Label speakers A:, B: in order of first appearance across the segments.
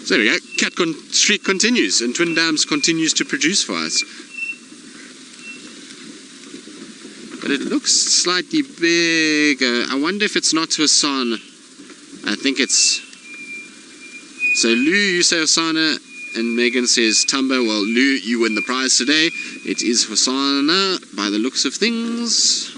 A: So there we go. Streak continues, and Twin Dams continues to produce for us. But it looks slightly bigger. I wonder if it's not Hosana. I think it's... So Lou, you say Hosana, and Megan says Tumba. Well, Lou, you win the prize today. It is Hosana by the looks of things.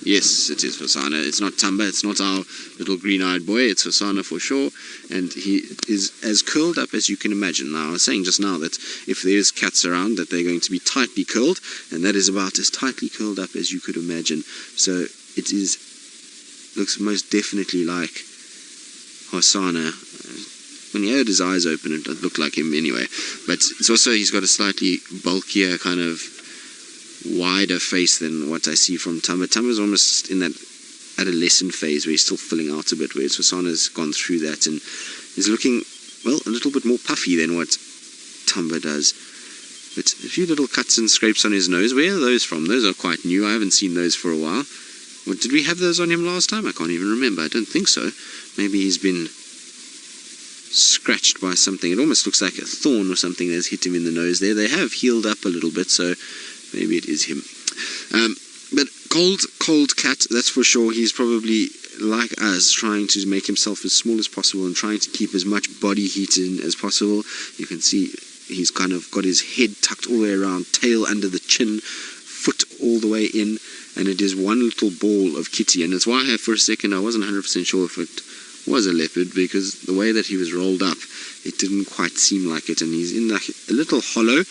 A: Yes, it is Hosana. It's not Tumba. It's not our little green-eyed boy. It's Hosana for sure. And he is as curled up as you can imagine. Now, I was saying just now that if there's cats around, that they're going to be tightly curled, and that is about as tightly curled up as you could imagine. So it is, looks most definitely like Hosana. When he had his eyes open, it looked like him anyway. But it's also, he's got a slightly bulkier, kind of wider face than what I see from Tumba. Tumba's almost in that adolescent phase where he's still filling out a bit, whereas Hosana's gone through that and is looking, well, a little bit more puffy than what Tumba does. But a few little cuts and scrapes on his nose. Where are those from? Those are quite new. I haven't seen those for a while. Well, did we have those on him last time? I can't even remember. I don't think so. Maybe he's been scratched by something. It almost looks like a thorn or something that's hit him in the nose there. They have healed up a little bit, so maybe it is him. But cold cat, that's for sure. He's probably, like us, trying to make himself as small as possible and trying to keep as much body heat in as possible. You can see he's kind of got his head tucked all the way around, tail under the chin, foot all the way in, and it is one little ball of kitty. And that's why for a second I wasn't 100% sure if it was a leopard, because the way that he was rolled up, it didn't quite seem like it. And he's in like a little hollow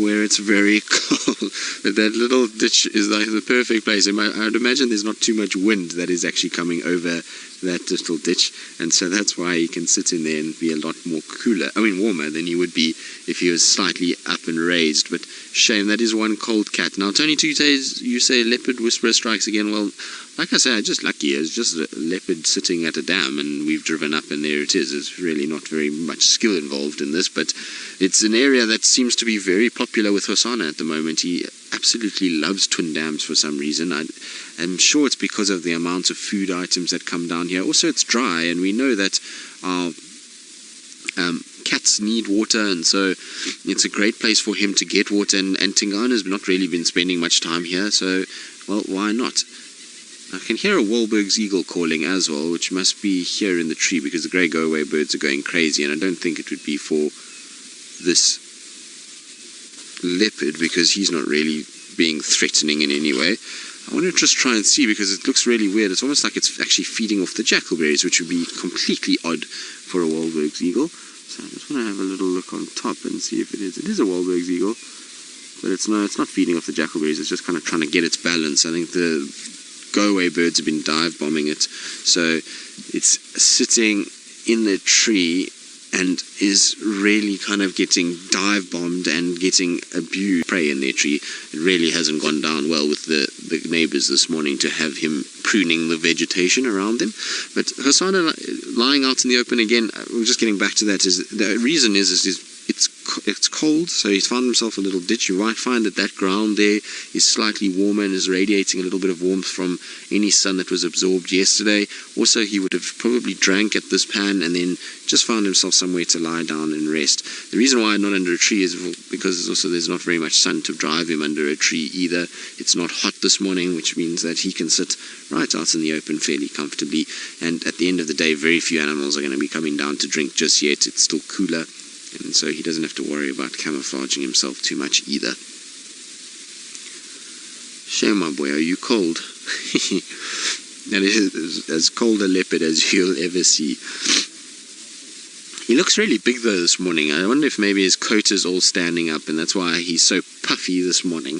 A: where it's very cold. But that little ditch is like the perfect place. I would imagine there's not too much wind that is actually coming over that little ditch, and so that's why he can sit in there and be a lot more warmer than he would be if he was slightly up and raised. But shame, that is one cold cat. Now, Tony, 2 days, you say leopard whisperer strikes again. Well, like I say, I'm just lucky. It's just a leopard sitting at a dam, and we've driven up, and there it is. There's really not very much skill involved in this, but it's an area that seems to be very popular with Hosana at the moment. He absolutely loves Twin Dams for some reason. I'm sure it's because of the amount of food items that come down here. Also, it's dry, and we know that our cats need water, and so it's a great place for him to get water. And Tingana's not really been spending much time here, so, well, why not? I can hear a Wahlberg's eagle calling as well, which must be here in the tree, because the grey go-away birds are going crazy, and I don't think it would be for this leopard, because he's not really being threatening in any way. I want to just try and see, because it looks really weird. It's almost like it's actually feeding off the jackalberries, which would be completely odd for a Wahlberg's eagle. So I just want to have a little look on top and see if it is. It is a Wahlberg's eagle, but it's not feeding off the jackalberries. It's just kind of trying to get its balance. I think the go-away birds have been dive bombing it, so it's sitting in the tree and is really kind of getting dive bombed and getting abused prey in their tree. It really hasn't gone down well with the neighbors this morning to have him pruning the vegetation around them. But Hosana lying out in the open again, we're just getting back to that, is the reason is it's cold, so he's found himself a little ditch. You might find that ground there is slightly warmer and is radiating a little bit of warmth from any sun that was absorbed yesterday. Also, he would have probably drank at this pan and then just found himself somewhere to lie down and rest. The reason why not under a tree is because there's not very much sun to drive him under a tree either. It's not hot this morning, which means that he can sit right out in the open fairly comfortably. And at the end of the day, very few animals are going to be coming down to drink just yet. It's still cooler, and so he doesn't have to worry about camouflaging himself too much either. Shame, my boy, are you cold? That is as cold a leopard as you'll ever see. He looks really big though this morning. I wonder if maybe his coat is all standing up, and that's why he's so puffy this morning.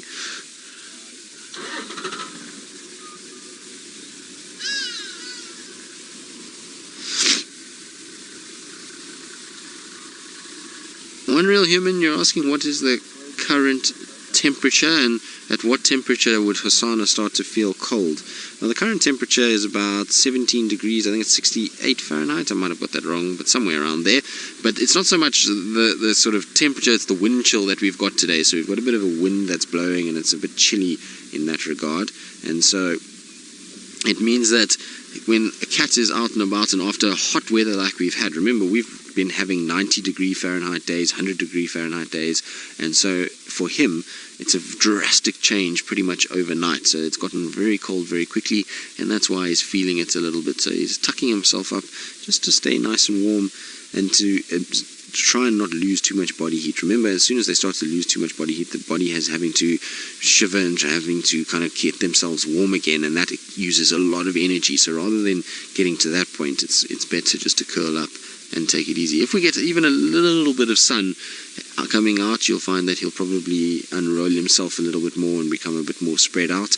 A: One Real Human, you're asking what is the current temperature, and at what temperature would Hosana start to feel cold? Well, the current temperature is about 17 degrees. I think it's 68 Fahrenheit. I might have got that wrong, but somewhere around there. But it's not so much the sort of temperature, it's the wind chill that we've got today. So we've got a bit of a wind that's blowing, and it's a bit chilly in that regard. And so It means that when a cat is out and about and after hot weather like we've had, remember we've been having 90-degree Fahrenheit days, 100-degree Fahrenheit days, and so for him it's a drastic change pretty much overnight. So it's gotten very cold very quickly, and that's why he's feeling it a little bit. So he's tucking himself up just to stay nice and warm and to try and not lose too much body heat. Remember, as soon as they start to lose too much body heat, the body is having to shiver and having to kind of get themselves warm again, and that uses a lot of energy. So rather than getting to that point, it's better just to curl up and take it easy. If we get even a little bit of sun coming out, you'll find that he'll probably unroll himself a little bit more and become a bit more spread out.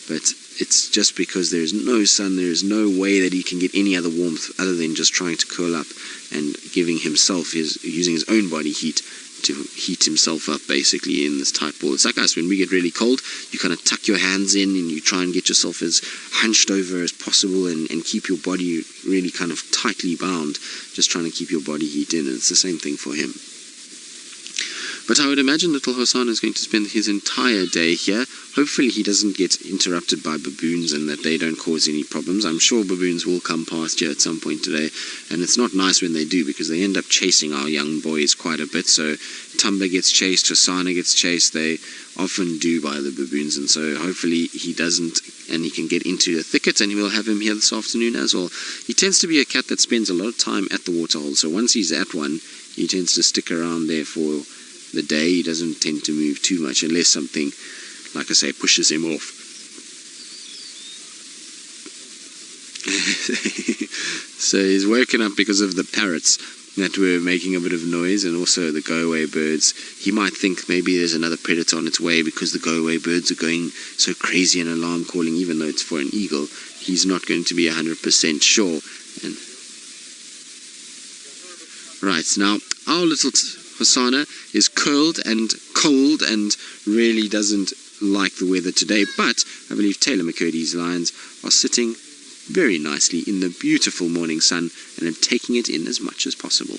A: But it's just because there's no sun, there's no way that he can get any other warmth other than just trying to curl up and giving himself using his own body heat to heat himself up basically in this tight ball. It's like us, when we get really cold, you kind of tuck your hands in and you try and get yourself as hunched over as possible and keep your body really kind of tightly bound, just trying to keep your body heat in. And it's the same thing for him. But I would imagine little Hosana is going to spend his entire day here. Hopefully he doesn't get interrupted by baboons and that they don't cause any problems. I'm sure baboons will come past here at some point today, and it's not nice when they do because they end up chasing our young boys quite a bit. So Tumba gets chased, Hosana gets chased, they often do by the baboons, and so hopefully he doesn't and he can get into a thicket, and we'll have him here this afternoon as well. He tends to be a cat that spends a lot of time at the waterhole, so once he's at one, he tends to stick around there for the day. He doesn't tend to move too much unless something, like I say, pushes him off. So he's woken up because of the parrots that were making a bit of noise, and also the go-away birds. He might think maybe there's another predator on its way because the go-away birds are going so crazy and alarm calling, even though it's for an eagle. He's not going to be 100% sure. And right, now our little Hosana is curled and cold and really doesn't like the weather today, but I believe Taylor McCurdy's lions are sitting very nicely in the beautiful morning sun and are taking it in as much as possible.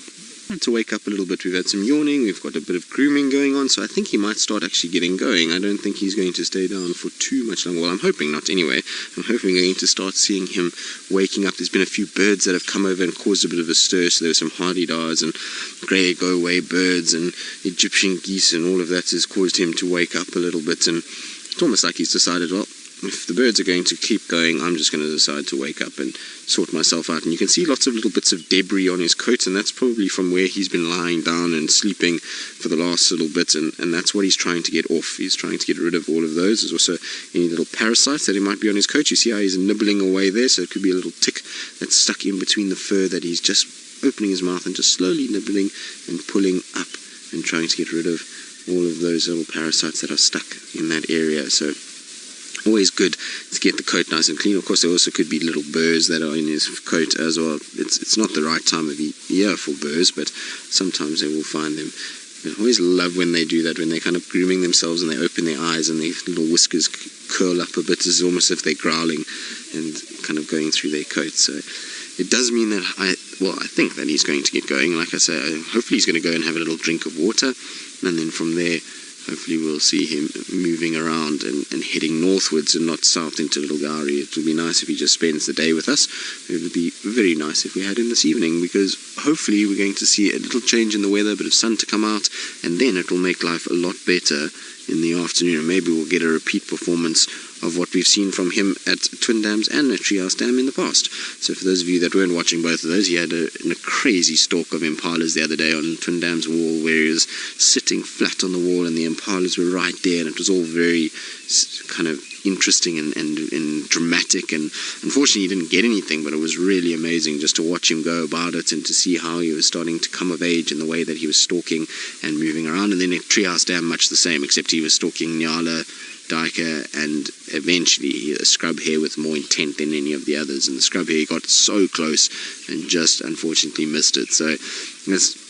A: To wake up a little bit, we've had some yawning, we've got a bit of grooming going on, so I think he might start actually getting going. I don't think he's going to stay down for too much longer. Well, I'm hoping not anyway. I'm hoping we're going to start seeing him waking up. There's been a few birds that have come over and caused a bit of a stir, so there were some hardy-dars and grey go-away birds and Egyptian geese, and all of that has caused him to wake up a little bit, and it's almost like he's decided, well, if the birds are going to keep going, I'm just going to decide to wake up and sort myself out. And you can see lots of little bits of debris on his coat, and that's probably from where he's been lying down and sleeping for the last little bit, and that's what he's trying to get off. He's trying to get rid of all of those. There's also any little parasites that he might be on his coat. You see how he's nibbling away there, so it could be a little tick that's stuck in between the fur that he's just opening his mouth and just slowly nibbling and pulling up and trying to get rid of all of those little parasites that are stuck in that area. So always good to get the coat nice and clean. Of course, there also could be little burrs that are in his coat as well. It's not the right time of year for burrs, but sometimes they will find them. I always love when they do that, when they're kind of grooming themselves and they open their eyes and their little whiskers curl up a bit. It's almost as if they're growling and kind of going through their coat. So it does mean that I think that he's going to get going. Like I say, hopefully he's going to go and have a little drink of water, and then from there hopefully we'll see him moving around and heading northwards and not south into Little Gowrie. It would be nice if he just spends the day with us. It would be very nice if we had him this evening, because hopefully we're going to see a little change in the weather, a bit of sun to come out, and then it will make life a lot better in the afternoon, and maybe we'll get a repeat performance of what we've seen from him at Twin Dams and at Treehouse Dam in the past. So for those of you that weren't watching both of those, he had a crazy stalk of impalas the other day on Twin Dams wall, where he was sitting flat on the wall and the impalas were right there, and it was all very kind of interesting and dramatic, and unfortunately he didn't get anything, but it was really amazing just to watch him go about it and to see how he was starting to come of age in the way that he was stalking and moving around. And then at Treehouse Dam, much the same, except he was stalking Nyala, Duiker, and eventually a scrub hare with more intent than any of the others, and the scrub hare got so close and just unfortunately missed it. So it's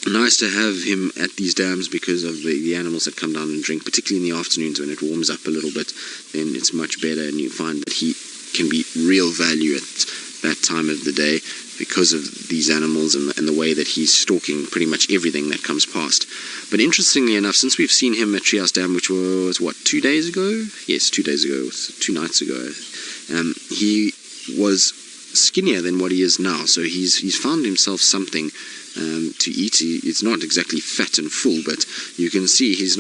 A: nice to have him at these dams because of the animals that come down and drink, particularly in the afternoons when it warms up a little bit. Then it's much better, and you find that he can be real value at that time of the day because of these animals and the way that he's stalking pretty much everything that comes past. But interestingly enough, since we've seen him at Treehouse Dam, which was, what, 2 days ago? Yes, 2 days ago, 2 nights ago. He was skinnier than what he is now, so he's found himself something to eat. It's not exactly fat and full, but you can see his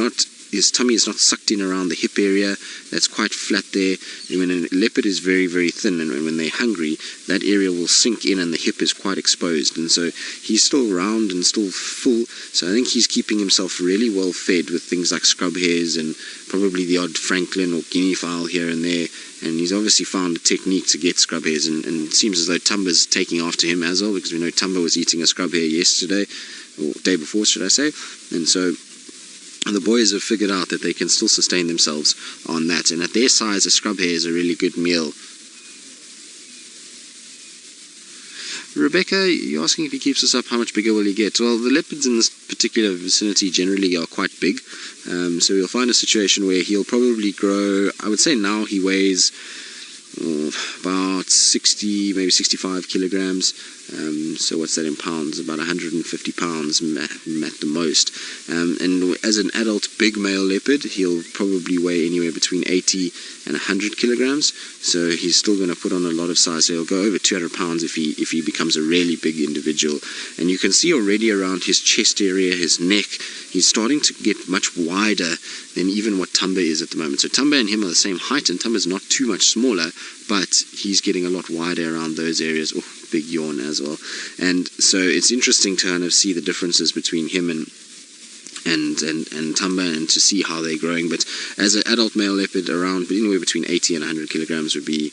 A: tummy is not sucked in around the hip area. That's quite flat there. And when a leopard is very, very thin, and when they're hungry, that area will sink in and the hip is quite exposed. And so he's still round and still full. So I think he's keeping himself really well fed with things like scrub hares and probably the odd francolin or guinea fowl here and there. And he's obviously found a technique to get scrub hares, and it seems as though Tumba's taking after him as well, because we know Tumba was eating a scrub hare yesterday, or day before, should I say. And so the boys have figured out that they can still sustain themselves on that, and at their size a scrub hare is a really good meal. Rebecca, you're asking if he keeps us up, how much bigger will he get? Well, the leopards in this particular vicinity generally are quite big, so you'll find a situation where he'll probably grow. I would say now he weighs about 60, maybe 65 kilograms. So what's that in pounds? About 150 pounds at the most. And as an adult big male leopard, he'll probably weigh anywhere between 80 and 100 kilograms. So he's still going to put on a lot of size. So he'll go over 200 pounds if he becomes a really big individual. And you can see already around his chest area, his neck, he's starting to get much wider than even what Tumba is at the moment. So Tumba and him are the same height, and Tumba's not too much smaller, but he's getting a lot wider around those areas. Oh, big yawn as well. And so it's interesting to kind of see the differences between him and Tumba, and to see how they're growing. But as an adult male leopard, around anywhere between 80 and 100 kilograms would be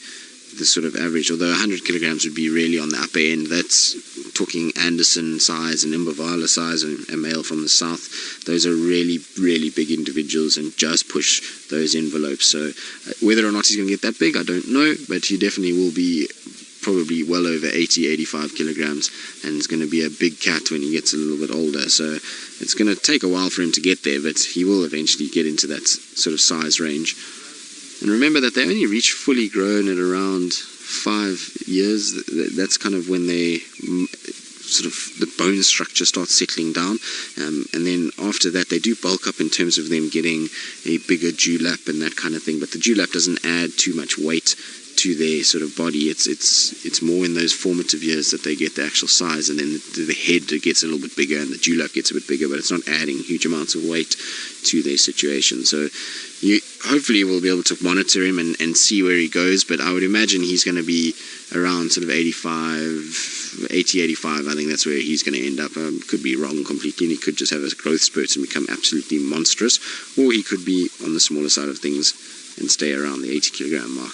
A: the sort of average, although 100 kilograms would be really on the upper end. That's talking Anderson size and Imbavala size, and a male from the south. Those are really, really big individuals and just push those envelopes. So whether or not he's going to get that big, I don't know, but he definitely will be probably well over 80, 85 kilograms, and it's going to be a big cat when he gets a little bit older. So it's going to take a while for him to get there, but he will eventually get into that sort of size range. And remember that they only reach fully grown at around 5 years. That's kind of when they sort of the bone structure starts settling down, and then after that they do bulk up in terms of them getting a bigger dewlap and that kind of thing. But the dewlap doesn't add too much weight to their sort of body. It's more in those formative years that they get the actual size, and then the head gets a little bit bigger and the dewlap gets a bit bigger, but it's not adding huge amounts of weight to their situation. So you hopefully will be able to monitor him and see where he goes, but I would imagine he's going to be around sort of 80, 85. I think that's where he's going to end up. Could be wrong completely, and he could just have a growth spurt and become absolutely monstrous, or he could be on the smaller side of things and stay around the 80 kilogram mark.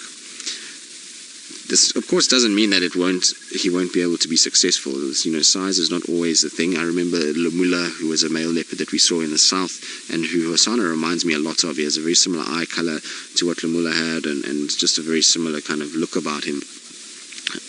A: This, of course, doesn't mean that he won't be able to be successful. Size is not always the thing. I remember Lemula, who was a male leopard that we saw in the south, and who Hosana reminds me a lot of. He has a very similar eye color to what Lemula had, and just a very similar kind of look about him.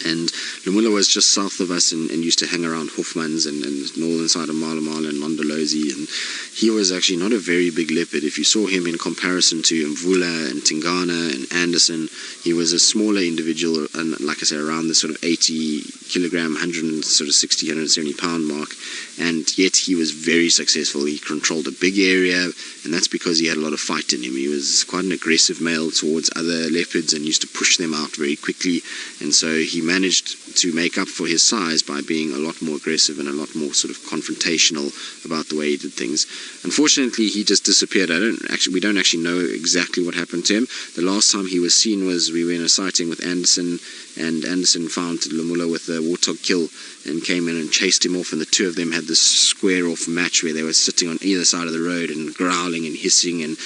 A: And Lemula was just south of us and used to hang around Hofmans and northern side of Malamala and Londolozi, and he was actually not a very big leopard. If you saw him in comparison to Mvula and Tingana and Anderson, he was a smaller individual, and like I say, around the sort of 80 kilogram, 160, 170 pound mark, and yet he was very successful. He controlled a big area, and that's because he had a lot of fight in him. He was quite an aggressive male towards other leopards and used to push them out very quickly, and so he managed to make up for his size by being a lot more aggressive and a lot more sort of confrontational about the way he did things. Unfortunately, he just disappeared. We don't actually know exactly what happened to him. The last time he was seen was we were in a sighting with Anderson, and Anderson found Lemula with a warthog kill and came in and chased him off, and the two of them had this square-off match where they were sitting on either side of the road and growling and hissing and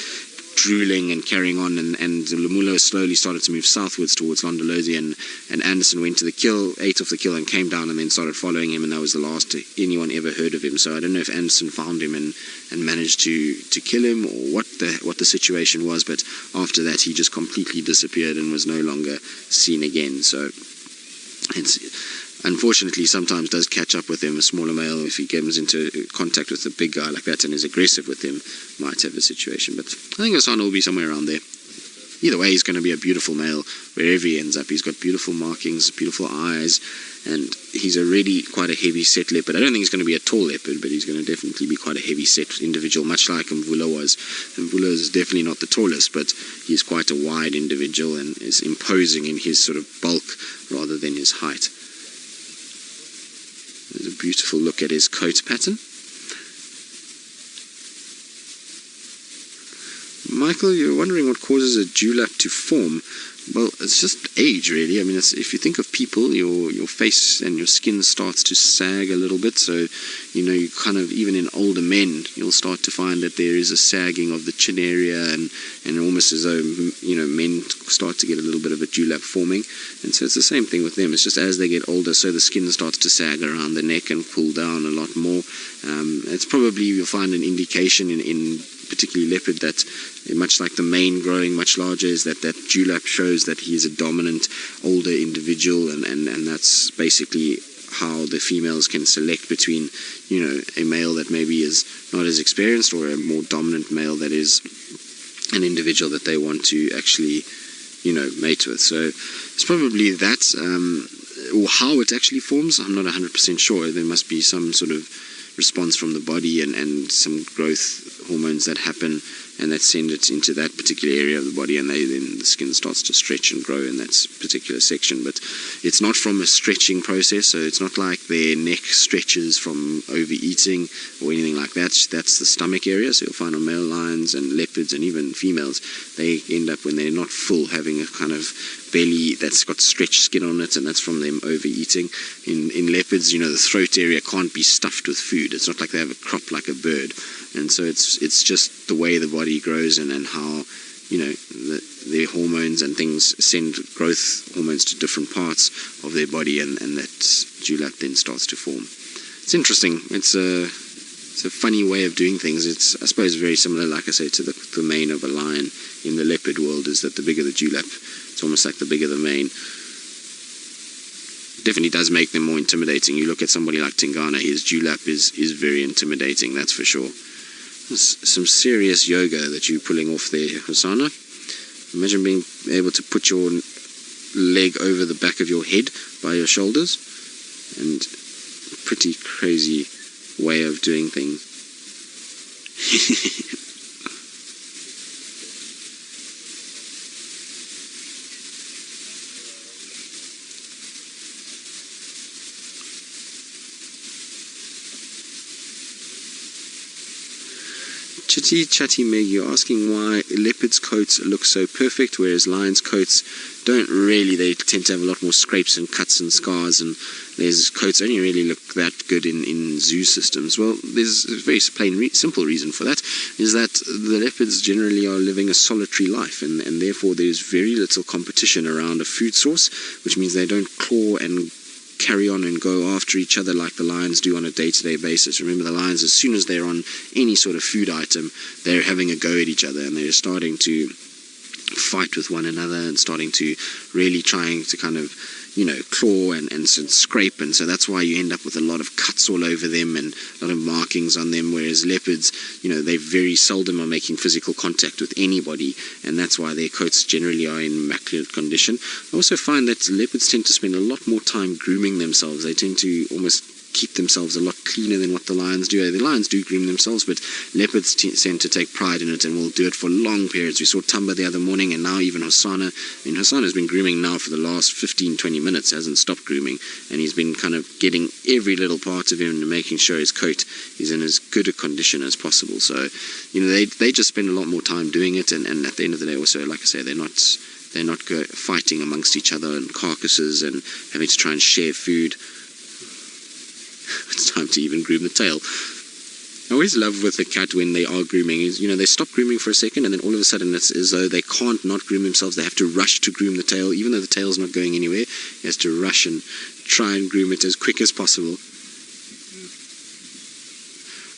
A: drooling and carrying on, and Lemula slowly started to move southwards towards Londolozi, and Anderson went to the kill, ate off the kill, and came down and then started following him, and that was the last anyone ever heard of him. So I don't know if Anderson found him and managed to kill him, or what the situation was, but after that he just completely disappeared and was no longer seen again. So it's unfortunately sometimes does catch up with him. A smaller male, if he comes into contact with a big guy like that and is aggressive with him, might have a situation. But I think Hosana will be somewhere around there. either way, he's going to be a beautiful male wherever he ends up. He's got beautiful markings, beautiful eyes, and he's already quite a heavy set leopard. I don't think he's going to be a tall leopard, but he's going to definitely be quite a heavy set individual, much like Mvula was. Mvula is definitely not the tallest, but he's quite a wide individual and is imposing in his sort of bulk rather than his height. There's a beautiful look at his coat pattern. Michael, you're wondering what causes a dewlap to form. Well, it's just age, really. I mean, if you think of people, your face and your skin starts to sag a little bit. So, you kind of, even in older men, you'll start to find that there is a sagging of the chin area, and almost as though, men start to get a little bit of a dewlap forming. And so it's the same thing with them. It's just as they get older, so the skin starts to sag around the neck and pull down a lot more. It's probably, you'll find an indication in particularly leopard that, much like the mane growing much larger, is that dewlap shows that he is a dominant older individual, and that's basically how the females can select between a male that maybe is not as experienced or a more dominant male that is an individual that they want to actually mate with. So it's probably that, or how it actually forms, I'm not 100% sure. There must be some sort of response from the body and some growth hormones that happen and that send it into that particular area of the body, and then the skin starts to stretch and grow in that particular section. But it's not from a stretching process, so it's not like their neck stretches from overeating or anything like that. That's the stomach area. So you'll find on male lions and leopards and even females, they end up, when they're not full, having a kind of belly that's got stretched skin on it, and that's from them overeating. In leopards, the throat area can't be stuffed with food. It's not like they have a crop like a bird. And so it's just the way the body grows and how their hormones and things send growth hormones to different parts of their body, and that dewlap then starts to form. It's interesting. It's a funny way of doing things. It's, I suppose, very similar, like I say, to the mane of a lion in the leopard world, is that the bigger the dewlap, it's almost like the bigger the mane. Definitely does make them more intimidating. You look at somebody like Tingana, his dewlap is very intimidating, that's for sure. There's some serious yoga that you're pulling off there, Hosana. Imagine being able to put your leg over the back of your head by your shoulders, and pretty crazy way of doing things. Chatty Meg, you're asking why leopards' coats look so perfect, whereas lions' coats don't really. They tend to have a lot more scrapes and cuts and scars, and their coats only really look that good in zoo systems. Well, there's a very simple reason for that, is that the leopards generally are living a solitary life, and therefore there's very little competition around a food source, which means they don't claw and carry on and go after each other like the lions do on a day-to-day basis. Remember, the lions, as soon as they're on any sort of food item, they're having a go at each other, and they're starting to fight with one another and starting to really trying to kind of claw and scrape, and so that's why you end up with a lot of cuts all over them and a lot of markings on them, whereas leopards, they very seldom are making physical contact with anybody, and that's why their coats generally are in immaculate condition. I also find that leopards tend to spend a lot more time grooming themselves. They tend to almost keep themselves a lot cleaner than what the lions do. The lions do groom themselves, but leopards tend to take pride in it and will do it for long periods. We saw Tamba the other morning, and now even Hosana. I mean, Hosana's been grooming now for the last 15-20 minutes, hasn't stopped grooming, and he's been kind of getting every little part of him and making sure his coat is in as good a condition as possible. So, they just spend a lot more time doing it, and at the end of the day also, like I say, they're not fighting amongst each other and carcasses and having to try and share food. It's time to even groom the tail. I always love with the cat when they are grooming is, they stop grooming for a second, and then all of a sudden it's as though they can't not groom themselves. They have to rush to groom the tail, even though the tail's not going anywhere. He has to rush and try and groom it as quick as possible.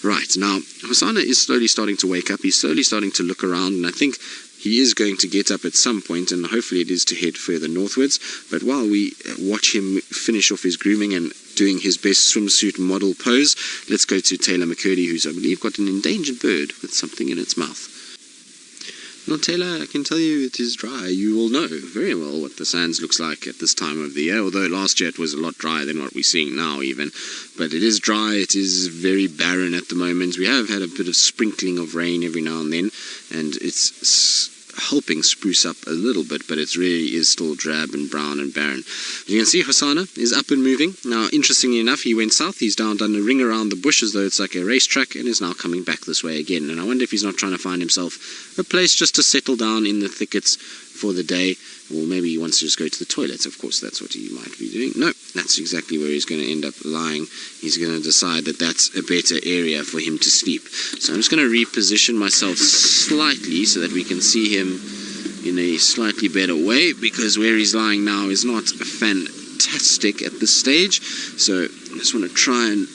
A: Right, now, Hosana is slowly starting to wake up. He's slowly starting to look around, and I think he is going to get up at some point, and hopefully it is to head further northwards. But while we watch him finish off his grooming and doing his best swimsuit model pose, let's go to Taylor McCurdy, who's, I believe, got an endangered bird with something in its mouth. Well, Taylor, I can tell you it is dry. You will know very well what the sands looks like at this time of the year, although last year it was a lot drier than what we're seeing now even. But it is dry, it is very barren at the moment. We have had a bit of sprinkling of rain every now and then, and it's helping spruce up a little bit, but it really is still drab and brown and barren. You can see Hosana is up and moving. Now, interestingly enough, he went south. He's done a ring around the bush as though it's like a racetrack, and is now coming back this way again. And I wonder if he's not trying to find himself a place just to settle down in the thickets for the day, or maybe he wants to just go to the toilet. Of course, that's what he might be doing. No, that's exactly where he's going to end up lying. He's going to decide that that's a better area for him to sleep. So I'm just going to reposition myself slightly so that we can see him in a slightly better way, because where he's lying now is not fantastic at this stage. So I just want to try and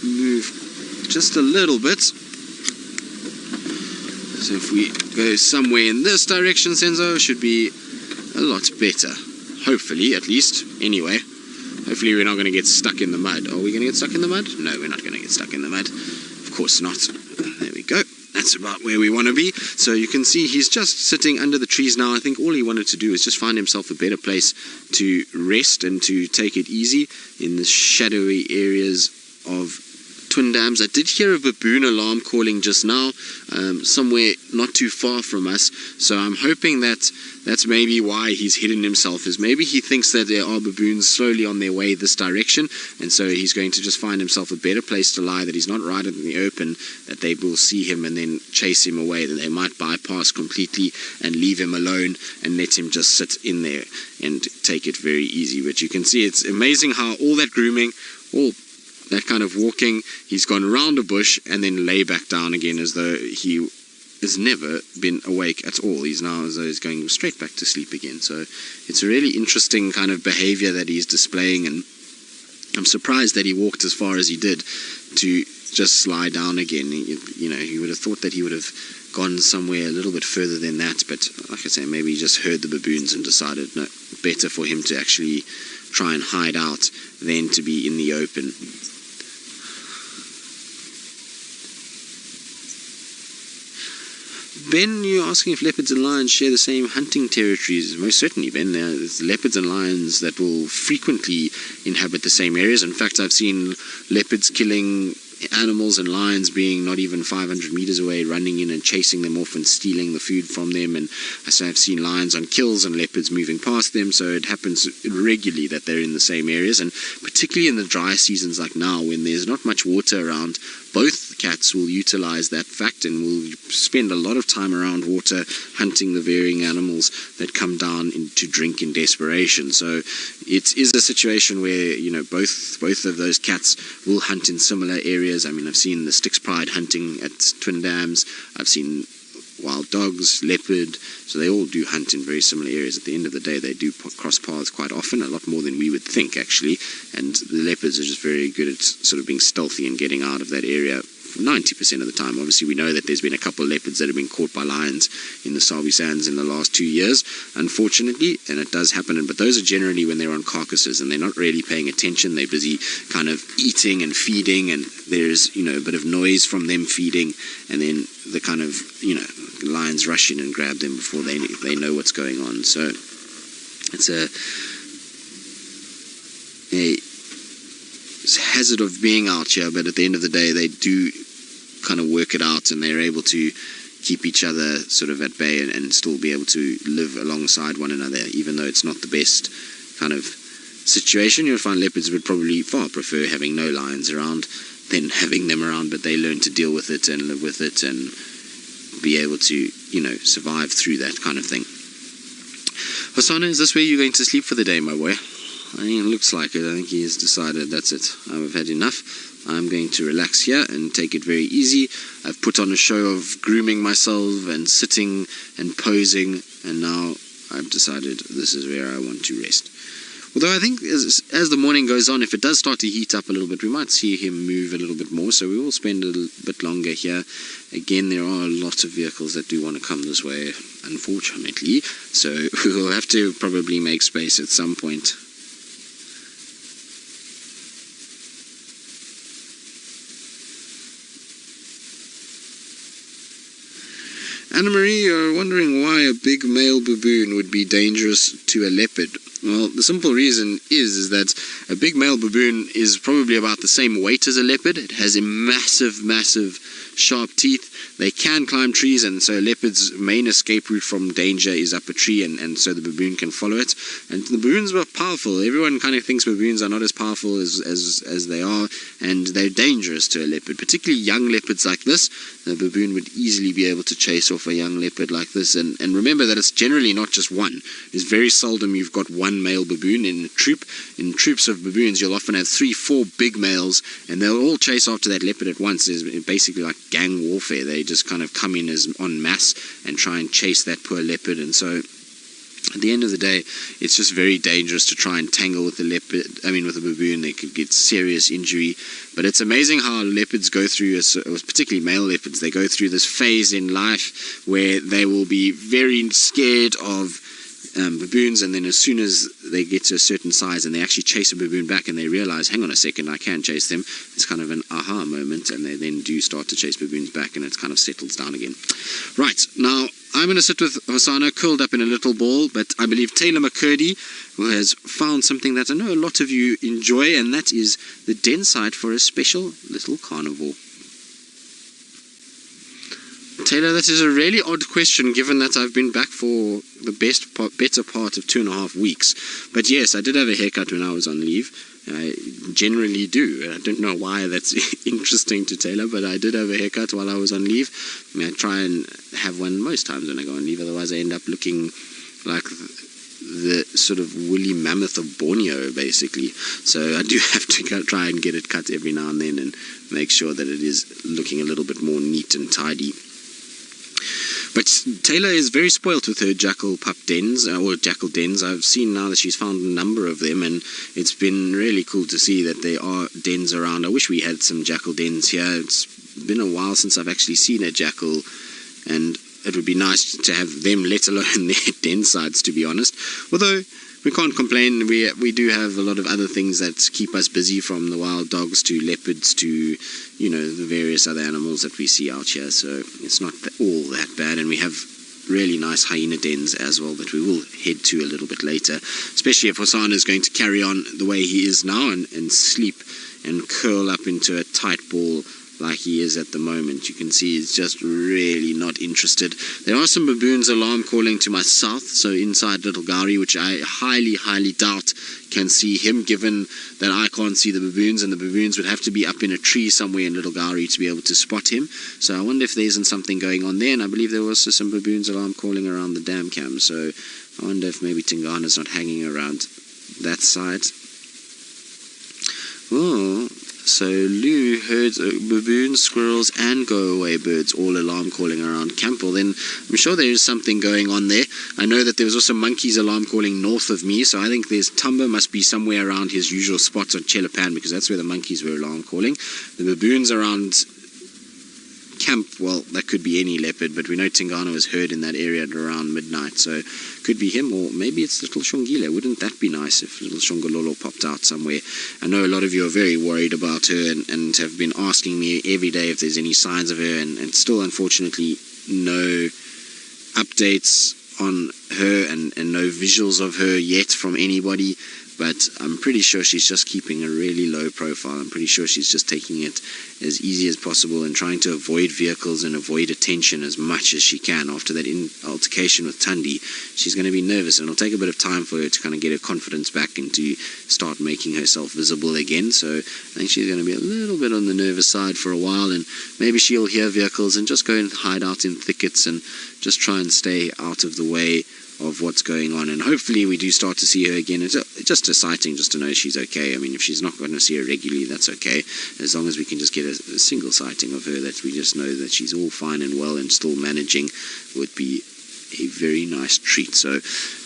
A: move just a little bit. So if we go somewhere in this direction, Senzo, should be a lot better. Hopefully, at least. Anyway, hopefully we're not going to get stuck in the mud. Are we going to get stuck in the mud? No, we're not going to get stuck in the mud. Of course not. There we go. That's about where we want to be. So you can see he's just sitting under the trees now. I think all he wanted to do is just find himself a better place to rest and to take it easy in the shadowy areas of Twin Dams. I did hear a baboon alarm calling just now, somewhere not too far from us. So I'm hoping that that's maybe why he's hidden himself, is maybe he thinks that there are baboons slowly on their way this direction, and so he's going to just find himself a better place to lie, that he's not right in the open, that they will see him and then chase him away, that they might bypass completely and leave him alone and let him just sit in there and take it very easy. But you can see it's amazing how all that grooming, all that kind of walking, he's gone around a bush and then lay back down again as though he has never been awake at all. He's now as though he's going straight back to sleep again. So it's a really interesting kind of behavior that he's displaying, and I'm surprised that he walked as far as he did to just lie down again. You know, you would have thought that he would have gone somewhere a little bit further than that, but like I say, maybe he just heard the baboons and decided, no, better for him to actually try and hide out than to be in the open. Ben, you're asking if leopards and lions share the same hunting territories. Most certainly, Ben. There's leopards and lions that will frequently inhabit the same areas. In fact, I've seen leopards killing animals and lions being not even 500 meters away, running in and chasing them off and stealing the food from them. And so I've seen lions on kills and leopards moving past them. So it happens regularly that they're in the same areas. And particularly in the dry seasons like now, when there's not much water around, both cats will utilize that fact and will spend a lot of time around water hunting the varying animals that come down to drink in desperation. So it is a situation where, you know, both of those cats will hunt in similar areas. I mean, I've seen the Styx Pride hunting at Twin Dams. I've seen wild dogs, leopard, so they all do hunt in very similar areas. At the end of the day, they do cross paths quite often, a lot more than we would think actually, and the leopards are just very good at sort of being stealthy and getting out of that area 90% of the time. Obviously, we know that there's been a couple of leopards that have been caught by lions in the Sabi sands in the last 2 years, unfortunately, and it does happen. But those are generally when they're on carcasses and they're not really paying attention. They're busy kind of eating and feeding, and there's, you know, a bit of noise from them feeding, and then the kind of, you know, lions rush in and grab them before they know what's going on. So it's a hazard of being out here, but at the end of the day they do kind of work it out, and they're able to keep each other sort of at bay and still be able to live alongside one another, even though it's not the best kind of situation. You'll find leopards would probably far prefer having no lions around than having them around, but they learn to deal with it and live with it and be able to, you know, survive through that kind of thing. Hosana, is this where you're going to sleep for the day, my boy? I think it looks like it. I think he has decided that's it. I've had enough. I'm going to relax here and take it very easy. I've put on a show of grooming myself and sitting and posing, and now I've decided this is where I want to rest. Although I think as the morning goes on, if it does start to heat up a little bit, we might see him move a little bit more, so we will spend a little bit longer here. Again, there are a lot of vehicles that do want to come this way, unfortunately, so we'll have to probably make space at some point. Anna-Marie, you're wondering why a big male baboon would be dangerous to a leopard. Well, the simple reason is that a big male baboon is probably about the same weight as a leopard. It has a massive sharp teeth. They can climb trees, and so a leopard's main escape route from danger is up a tree, and so the baboon can follow it. And the baboons were powerful. Everyone kind of thinks baboons are not as powerful as they are, and they're dangerous to a leopard, particularly young leopards like this. The baboon would easily be able to chase off a young leopard like this. And remember that it's generally not just one. It's very seldom you've got one male baboon in a troop. In troops of baboons, you'll often have 3-4 big males, and they'll all chase after that leopard at once. It's basically like gang warfare. They just kind of come in as en masse and try and chase that poor leopard. And so at the end of the day, it's just very dangerous to try and tangle with with a baboon. They could get serious injury. But it's amazing how leopards go through, particularly male leopards, they go through this phase in life where they will be very scared of baboons, and then as soon as they get to a certain size and they actually chase a baboon back and they realize, hang on a second, I can chase them, it's kind of an aha moment, and they then do start to chase baboons back, and it kind of settles down again. Right, now I'm going to sit with Hosana curled up in a little ball, but I believe Taylor McCurdy has found something that I know a lot of you enjoy, and that is the den site for a special little carnivore. Taylor, that is a really odd question, given that I've been back for the better part of 2.5 weeks. But yes, I did have a haircut when I was on leave. I generally do. I don't know why that's interesting to Taylor, but I did have a haircut while I was on leave. I try and have one most times when I go on leave, otherwise I end up looking like the sort of woolly mammoth of Borneo, basically. So I do have to try and get it cut every now and then and make sure that it is looking a little bit more neat and tidy. But Taylor is very spoilt with her jackal pup dens, or jackal dens. I've seen now that she's found a number of them, and it's been really cool to see that there are dens around. I wish we had some jackal dens here. It's been a while since I've actually seen a jackal, and it would be nice to have them, let alone their den sites, to be honest. Although we can't complain. We do have a lot of other things that keep us busy, from the wild dogs to leopards to, the various other animals that we see out here. So it's not all that bad. And we have really nice hyena dens as well that we will head to a little bit later, especially if Hosana is going to carry on the way he is now and sleep and curl up into a tight ball like he is at the moment. You can see he's just really not interested. There are some baboons alarm calling to my south, so inside Little Gowrie, which I highly doubt can see him, given that I can't see the baboons, and the baboons would have to be up in a tree somewhere in Little Gowrie to be able to spot him. So I wonder if there isn't something going on there, and I believe there was also some baboons alarm calling around the dam cam, so I wonder if maybe Tingana's not hanging around that side. Oh, so Lou heard baboons, squirrels and go-away birds all alarm calling around Campbell. Then I'm sure there is something going on there. I know that there was also monkeys alarm calling north of me, so I think there's Tumba must be somewhere around his usual spots on Chelapan, because that's where the monkeys were alarm calling. The baboons around camp, well, that could be any leopard, but we know Tingana was heard in that area at around midnight, so could be him, or maybe it's little Shongile. Wouldn't that be nice if little Shongololo popped out somewhere? I know a lot of you are very worried about her and have been asking me every day if there's any signs of her, and still unfortunately no updates on her and no visuals of her yet from anybody. But I'm pretty sure she's just keeping a really low profile. I'm pretty sure she's just taking it as easy as possible and trying to avoid vehicles and avoid attention as much as she can. After that altercation with Tundi, she's going to be nervous, and it'll take a bit of time for her to kind of get her confidence back and to start making herself visible again. So I think she's going to be a little bit on the nervous side for a while, and maybe she'll hear vehicles and just go and hide out in thickets and just try and stay out of the way of what's going on. And hopefully we do start to see her again. It's just a sighting, just to know she's okay. I mean, if she's not going to see her regularly, that's okay, as long as we can just get a single sighting of her, that we just know that she's all fine and well and still managing, would be a very nice treat. So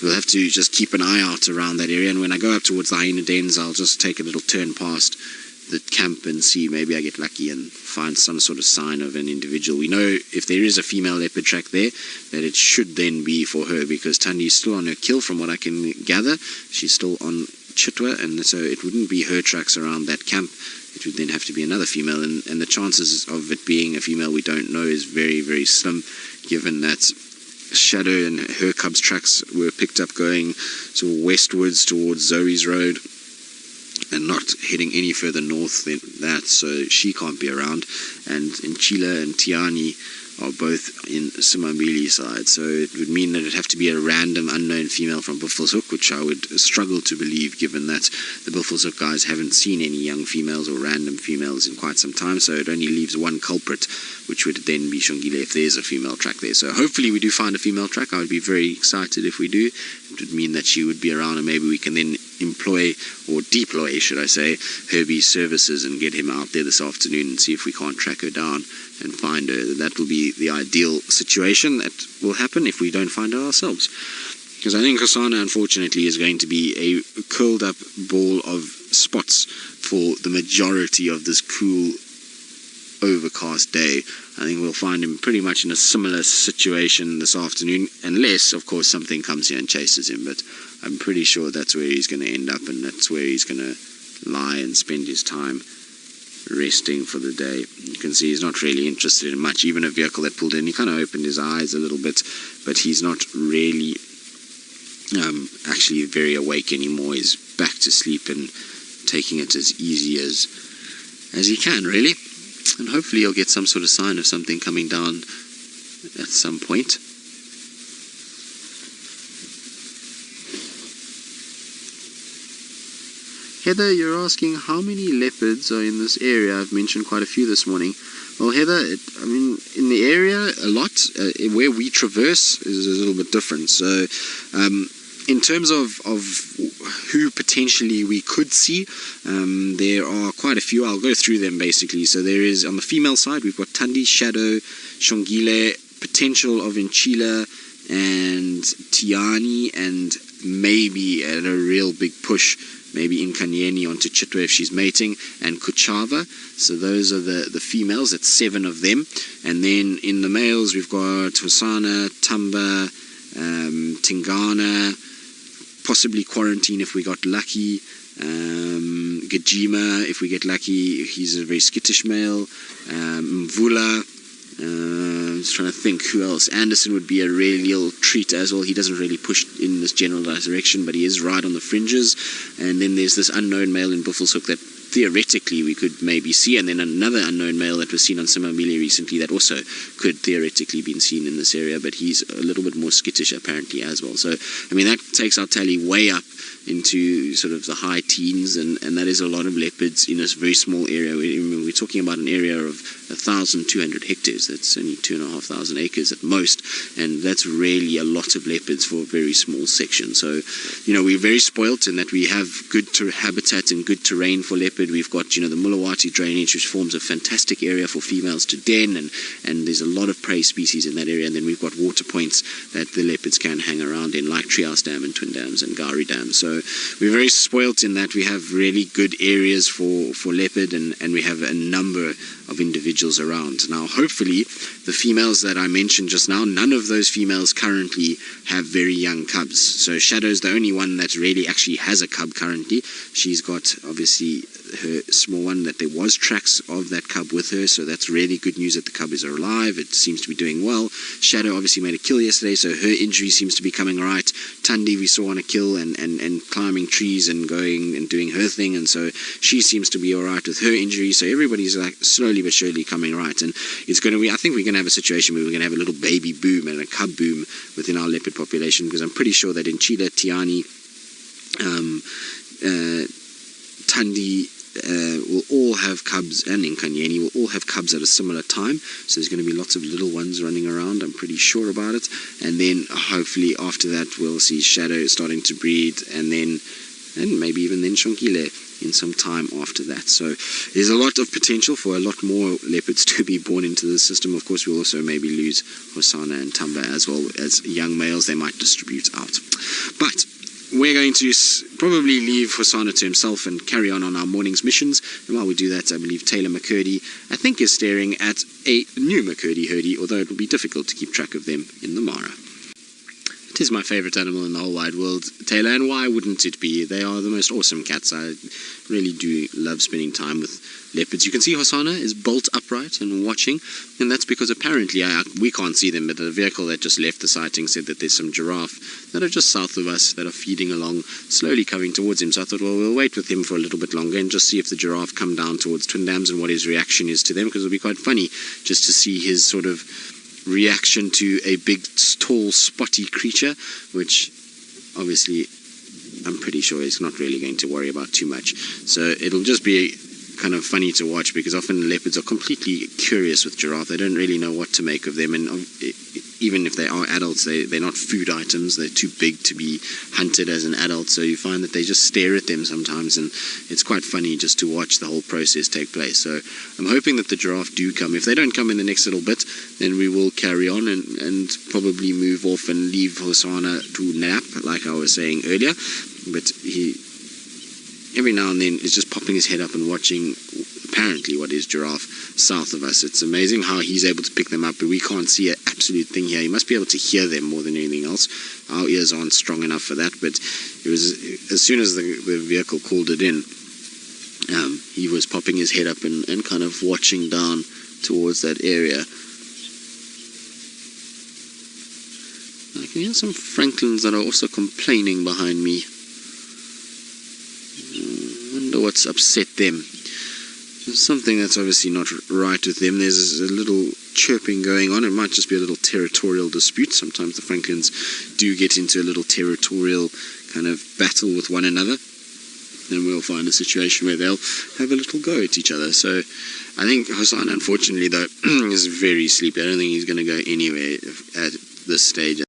A: we'll have to just keep an eye out around that area, and when I go up towards the hyena dens, I'll just take a little turn past the camp and see, maybe I get lucky and find some sort of sign of an individual. We know if there is a female leopard track there, that it should then be for her, because Tundi is still on her kill from what I can gather. She's still on Chitwa, and so it wouldn't be her tracks around that camp. It would then have to be another female, and the chances of it being a female we don't know is very, very slim, given that Shadow and her cubs' tracks were picked up going sort of westwards towards Zoe's road and not heading any further north than that, so she can't be around. And Nchila and Tiani are both in Simambili side, so it would mean that it'd have to be a random unknown female from Buffelshoek, which I would struggle to believe, given that the Buffelshoek guys haven't seen any young females or random females in quite some time. So it only leaves one culprit, which would then be Shongile if there's a female track there. So hopefully we do find a female track. I would be very excited if we do. It would mean that she would be around, and maybe we can then employ, or deploy should I say, Herbie's services and get him out there this afternoon and see if we can't track her down and find her. That will be the ideal situation that will happen if we don't find her ourselves. Because I think Hosana, unfortunately, is going to be a curled up ball of spots for the majority of this cool, overcast day. I think we'll find him pretty much in a similar situation this afternoon, unless, of course, something comes here and chases him. But I'm pretty sure that's where he's going to end up, and that's where he's going to lie and spend his time resting for the day. You can see he's not really interested in much. Even a vehicle that pulled in, he kind of opened his eyes a little bit, but he's not really actually very awake anymore. He's back to sleep and taking it as easy as he can, really. And hopefully he'll get some sort of sign of something coming down at some point. Heather, you're asking how many leopards are in this area. I've mentioned quite a few this morning. Well, Heather, I mean, in the area, a lot. Where we traverse is a little bit different. So, in terms of who potentially we could see, there are quite a few. I'll go through them basically. So there is, on the female side, we've got Thandi, Shadow, Shongile, potential of Nchila and Tiani, and maybe at a real big push, maybe Nkanyeni onto Chitwa if she's mating, and Kuchava. So those are the females. That's 7 of them. And then in the males, we've got Hosana, Tamba, Tingana, possibly Quarantine if we got lucky, Djuma if we get lucky. He's a very skittish male. Mvula. I'm just trying to think who else. Anderson would be a real treat as well. He doesn't really push in this general direction, but he is right on the fringes. And then there's this unknown male in Buffelshoek that theoretically we could maybe see, and then another unknown male that was seen on Simambili recently that also could theoretically be seen in this area, but he's a little bit more skittish apparently as well. So, I mean, that takes our tally way up into sort of the high teens, and that is a lot of leopards in a very small area. We're talking about an area of 1,200 hectares. That's only 2,500 acres at most, and that's really a lot of leopards for a very small section. So, you know, we're very spoilt in that we have good habitat and good terrain for leopard. We've got, you know, the Mulawati drainage, which forms a fantastic area for females to den, and there's a lot of prey species in that area. And then we've got water points that the leopards can hang around in, like Treehouse Dam and Twin Dams and Gari Dam. So we're very spoilt in that we have really good areas for leopard, and we have a number of individuals around. Now, hopefully, the females that I mentioned just now, none of those females currently have very young cubs. So Shadow's the only one that really actually has a cub currently. She's got, obviously, her small one, that there was tracks of that cub with her, so that's really good news that the cub is alive. It seems to be doing well. Shadow obviously made a kill yesterday, so her injury seems to be coming right. Thandi we saw on a kill and climbing trees and going and doing her thing, and so she seems to be alright with her injury. So everybody's like slowly but surely coming right, and it's going to be, I think we're going to have a situation where we're going to have a little baby boom and a cub boom within our leopard population, because I'm pretty sure that in Nchila, Tiani, Thandi will all have cubs, and Nkanyeni will all have cubs at a similar time. So there's going to be lots of little ones running around. I'm pretty sure about it. And then hopefully after that we'll see Shadow starting to breed, and maybe even then Shongile in some time after that. So there's a lot of potential for a lot more leopards to be born into the system. Of course, we'll also maybe lose Hosana and Tamba as well as young males. They might distribute out. But we're going to probably leave Hosana to himself and carry on our morning's missions. And while we do that, I believe Taylor McCurdy, I think, is staring at a new McCurdy herdie, although it will be difficult to keep track of them in the Mara. It is my favourite animal in the whole wide world, Taylor, and why wouldn't it be? They are the most awesome cats. I really do love spending time with leopards. You can see Hosana is bolt upright and watching, and that's because apparently we can't see them, but the vehicle that just left the sighting said that there's some giraffe that are just south of us that are feeding along, slowly coming towards him. So I thought, well, we'll wait with him for a little bit longer and just see if the giraffe come down towards Twin Dams and what his reaction is to them, because it'll be quite funny just to see his sort of reaction to a big, tall, spotty creature, which obviously I'm pretty sure he's not really going to worry about too much. So it'll just be kind of funny to watch, because often leopards are completely curious with giraffe. They don't really know what to make of them, and even if they are adults, they're not food items. They're too big to be hunted as an adult, so you find that they just stare at them sometimes, and it's quite funny just to watch the whole process take place. So I'm hoping that the giraffe do come. If they don't come in the next little bit, then we will carry on and probably move off and leave Hosana to nap, like I was saying earlier. But he every now and then is just popping his head up and watching apparently what is giraffe south of us. It's amazing how he's able to pick them up, but we can't see an absolute thing here. He must be able to hear them more than anything else. Our ears aren't strong enough for that, but it was as soon as the vehicle called it in, he was popping his head up and kind of watching down towards that area. I can hear some francolins that are also complaining behind me. Wonder what's upset them. There's something that's obviously not right with them. There's a little chirping going on. It might just be a little territorial dispute. Sometimes the francolins do get into a little territorial kind of battle with one another. Then we'll find a situation where they'll have a little go at each other. So I think Hosana, unfortunately, though, is very sleepy. I don't think he's going to go anywhere at this stage.